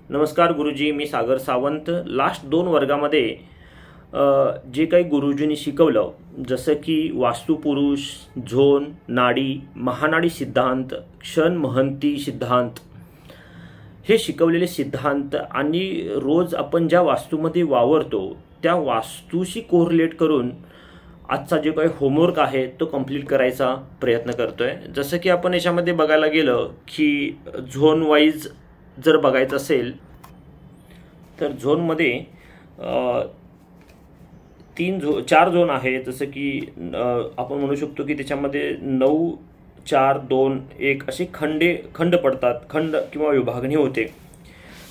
नमस्कार गुरुजी, मी सागर सावंत। लास्ट 2 वर्गामध्ये जे काही गुरुजींनी शिकवलं, जसं की वास्तुपुरुष, झोन, नाडी, महानाडी सिद्धांत, क्षण महंती सिद्धांत, हे शिकवलेले सिद्धांत आणि रोज आपण ज्या वास्तूमध्ये वावरतो त्या वास्तूशी कोरिलेट करून आजचा जे काही होमवर्क आहे तो कंप्लीट करायचा प्रयत्न करतोय। जसं की आपण याच्यामध्ये बघायला गेलं की झोन वाईज जर बघायचं असेल तर झोनमध्ये 4 झोन आहे। जसं की आपण म्हणू शकतो की त्याच्यामध्ये 9, 4, 2, 1 असे खंड पडतात, खंड किंवा विभागणी होते।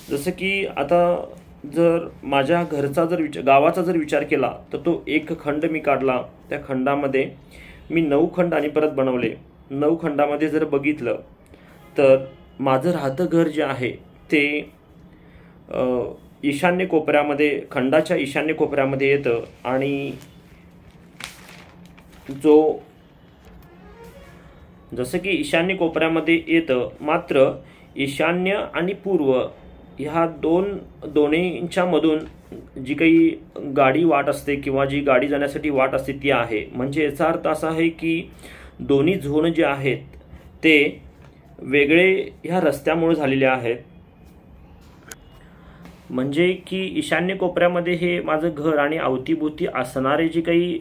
जसं की आता जर माझ्या घरचा गावाचा जर विचार केला तर तो एक खंड मी काढला, त्या खंडामध्ये मी 9 खंड आणि परत बनवले। 9 खंडामध्ये जर बघितलं तर माझं राहतं घर जे आहे ते ईशान्य कोपऱ्यामध्ये, खंडाच्या ईशान्य कोपऱ्यामध्ये येतं आणि जसं की ईशान्य कोपऱ्यामध्ये येतं, मात्र ईशान्य आणि पूर्व ह्या दोन्हींच्या मधून जी काही गाडी वाट असते किंवा जी गाडी जाण्यासाठी वाट असते ती आहे। म्हणजे याचा अर्थ असा आहे की दोन्ही झोन जे आहेत ते वेगळे ह्या रस्त्यामुळे झालेले आहेत। म्हणजे की ईशान्य कोपऱ्यामध्ये हे माझं घर आणि अवतीभोवती असणारे जे काही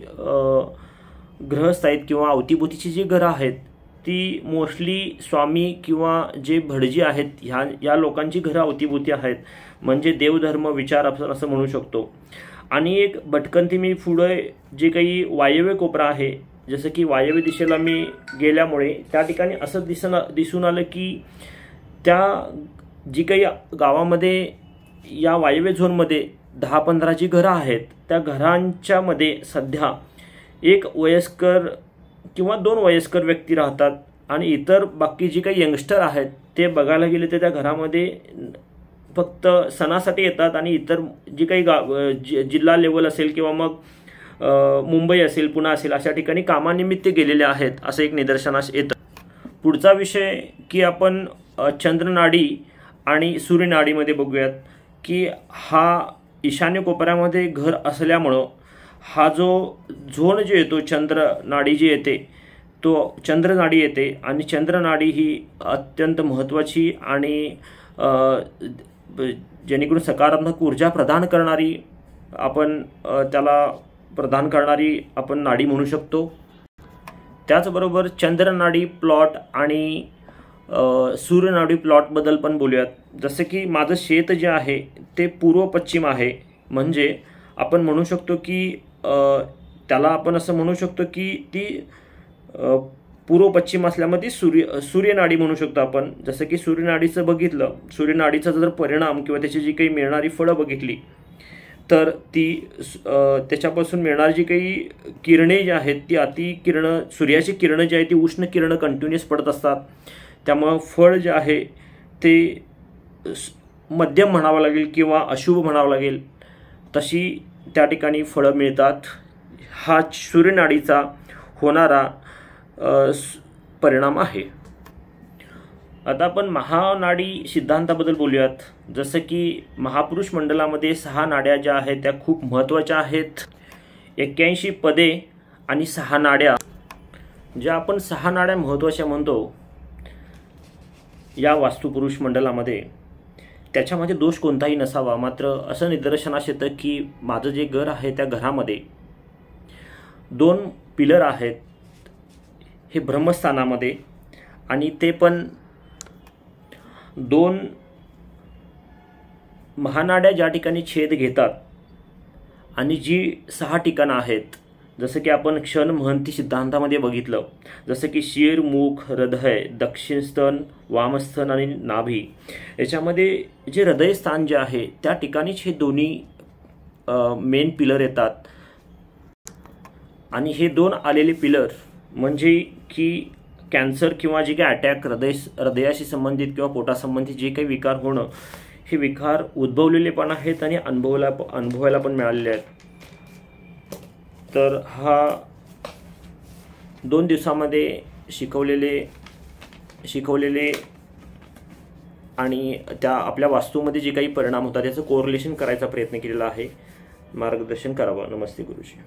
गृहस्थ आहेत किंवा अवतीभोवतीची जी घरं आहेत ती मोस्टली स्वामी किंवा जे भटजी आहेत या लोकांची घरं अवतीभोवती आहेत। म्हणजे देवधर्म विचार आपण असं म्हणू शकतो। आणि एक भटकंती मी पुढे जे काही वायव्य कोपरा आहे, जसं की वायव्य दिशेला मी गेल्यामुळे त्या ठिकाणी असं दिसून आलं की त्या जी काही गावामध्ये या वायव्य झोनमध्ये 10-15 जी घरं आहेत त्या घरांच्या मध्ये सध्या एक वयस्कर किंवा 2 वयस्कर व्यक्ती राहतात आणि इतर बाकी जी काही यंगस्टर आहेत ते बघायला गेले तर त्या घरामध्ये फक्त सणासाठी येतात आणि इतर जी काही जिल्हा लेवल असेल किंवा मग मुंबई असेल, पुणे असेल अशा ठिकाणी कामानिमित्त गेलेले आहेत असं एक निदर्शनास येतं। पुढचा विषय की आपण चंद्रनाडी आणि सूर्यनाडीमध्ये बघूयात की हा ईशान्य कोपऱ्यामध्ये घर असल्यामुळं हा जो झोन जो येतो, चंद्रनाडी जी येते तो चंद्रनाडी येते आणि चंद्रनाडी ही अत्यंत महत्त्वाची आणि जेणेकरून सकारात्मक ऊर्जा प्रदान करणारी आपण नाडी म्हणू शकतो। त्याचबरोबर चंद्रनाडी प्लॉट आणि सूर्यनाडी प्लॉटबद्दल पण बोलूयात। जसं की माझं शेत जे आहे ते पूर्व पश्चिम आहे, म्हणजे आपण म्हणू शकतो की त्याला आपण असं म्हणू शकतो की ती पूर्व पश्चिम असल्यामध्ये सूर्यनाडी म्हणू शकतो आपण। जसं की सूर्यनाडीचं बघितलं, सूर्यनाडीचा जर परिणाम किंवा त्याची जी काही मिळणारी फळं बघितली तर ती त्याच्यापासून मिळणारी जी काही किरणे जी आहेत ती सूर्याची किरणं जी आहेत ती उष्ण किरणं कंटिन्युअस पडत असतात। त्यामुळं फळ जे आहे ते मध्यम म्हणावं लागेल किंवा अशुभ म्हणावं लागेल तशी त्या ठिकाणी फळं मिळतात। हा सूर्यनाडीचा होणारा परिणाम आहे। आता आपण महानाडी सिद्धांताबद्दल बोलूयात। जसं की महापुरुष मंडलामध्ये 6 नाड्या ज्या आहेत त्या खूप महत्त्वाच्या आहेत। 81 पदे आणि 6 नाड्या, ज्या आपण 6 नाड्या महत्त्वाच्या म्हणतो या वास्तुपुरुष मंडलामध्ये, त्याच्यामध्ये दोष कोणताही नसावा। मात्र असं निदर्शनास येतं की माझं जे घर आहे त्या घरामध्ये 2 पिलर आहेत हे ब्रह्मस्थानामध्ये आणि ते पण 2 महानाड्या ज्या ठिकाणी छेद घेतात आणि जी 6 ठिकाणं आहेत, जसं की आपण क्षण महंती सिद्धांतामध्ये बघितलं, जसं की शिर, मुख, हृदय, दक्षिण स्तन, वामस्थन आणि नाभी, याच्यामध्ये जे हृदय स्थान जे आहे त्या ठिकाणीच हे दोन्ही मेन पिलर येतात। आणि हे 2 आलेले पिलर म्हणजे की कॅन्सर किंवा जे काही अटॅक, हृदयाशी संबंधित किंवा पोटासंबंधित जे काही विकार होणं, हे विकार उद्भवलेले पण आहेत आणि अनुभवायला पण मिळालेले आहेत। तर हा 2 दिवसामध्ये शिकवलेले आणि त्या आपल्या वास्तूमध्ये जे काही परिणाम होतात त्याचं कोरिलेशन करायचा प्रयत्न केलेला आहे. मार्गदर्शन करावं. नमस्ते गुरुजी.